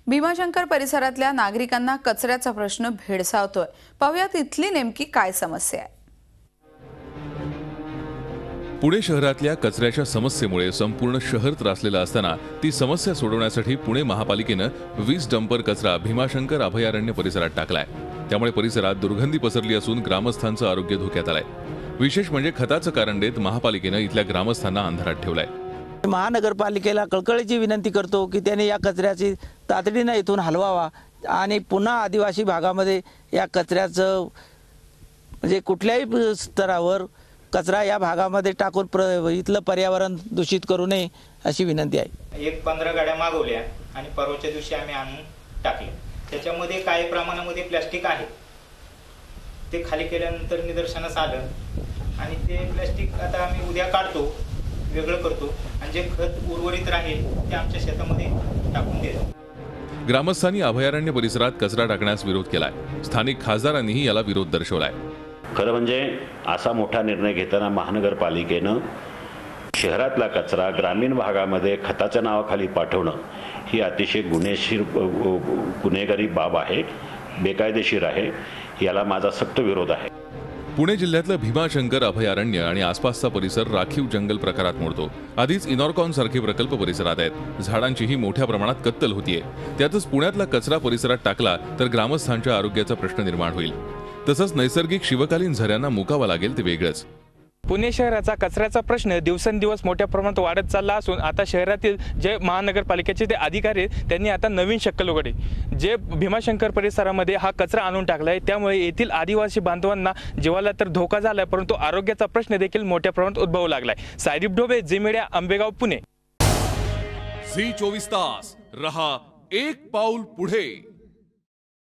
भीमाशंकर परिसरातल्या नागरिकांना कचऱ्याचा प्रश्न भेडसावतोय। पाहुयात इथली नेमकी काय समस्या आहे। पुणे शहरातल्या कचऱ्याच्या समस्येमुळे संपूर्ण शहर त्रासलेलं असताना ती समस्या सोडवण्यासाठी पुणे महापालिकेने 20 डंपर कचरा भीमाशंकर अभयारण्य परिसरात टाकलाय। त्यामुळे परिसरात दुर्गंधी पसरली असून ग्रामस्थांचं आरोग्य धोक्यात आलंय। विशेष म्हणजे खताचं कारण देत महापालिकेने इथल्या ग्रामस्थांना अंधारात ठेवलाय। महानगरपालिकेला कळकळीची विनंती करतो की त्याने या कचऱ्याची तातडीने इथून हलवावा आणि पुन्हा आदिवासी भागामध्ये या कचऱ्याचं म्हणजे कुठल्याही स्तरावर कचरा या भागामध्ये टाकून इथलं पर्यावरण दूषित करू नये अशी विनंती आहे। 15 गाड्या मागवल्या आणि परवाच्या दिवशी आम्ही आणून टाकले। त्याच्यामध्ये काही प्रमाणामध्ये प्लास्टिक आहे, ते खाली केल्यानंतर निदर्शनास आलं आणि ते प्लास्टिक आता आम्ही उद्या काढतो, वेगळं करतो आणि जे खत उर्वरित राहील ते आमच्या शेतामध्ये टाकून देतो। ग्रामस्थांनी अभयारण्य परिसरात कचरा टाकण्यास विरोध केलाय। स्थानिक खासदारांनीही याला विरोध दर्शवलाय। खरं म्हणजे असा मोठा निर्णय घेताना महानगरपालिकेनं शहरातला कचरा ग्रामीण भागामध्ये खताच्या नावाखाली पाठवणं ही अतिशय गुन्हेगारी बाब आहे, बेकायदेशीर आहे। याला माझा सक्त विरोध आहे। पुणे जिल्ह्यातलं भीमाशंकर अभयारण्य आणि आसपासचा परिसर राखीव जंगल प्रकारात मोडतो। आधीच इनॉर्कॉन सारखे प्रकल्प परिसरात आहेत। झाडांचीही मोठ्या प्रमाणात कत्तल होतीये। त्यातच पुण्यातला कचरा परिसरात टाकला तर ग्रामस्थांच्या आरोग्याचा प्रश्न निर्माण होईल। तसंच नैसर्गिक शिवकालीन झऱ्यांना मुकावा लागेल ते वेगळंच। पुणे शहराचा कचऱ्याचा प्रश्न दिवसेंदिवस मोठ्या प्रमाणात वाढत चालला असून आता शहरातील जे महानगरपालिकेचे ते अधिकारी आहेत त्यांनी आता नवीन शक्कल उघडली। जे भीमाशंकर परिसरामध्ये हा कचरा आणून टाकलाय त्यामुळे येथील आदिवासी बांधवांना जीवाला तर धोका झालाय, परंतु आरोग्याचा प्रश्न देखील मोठ्या प्रमाणात उद्भवू लागलाय। Saideep Dhobe, Zee media, Ambegaon, Pune. Zee 24 तास रहा एक पाऊल पुढे।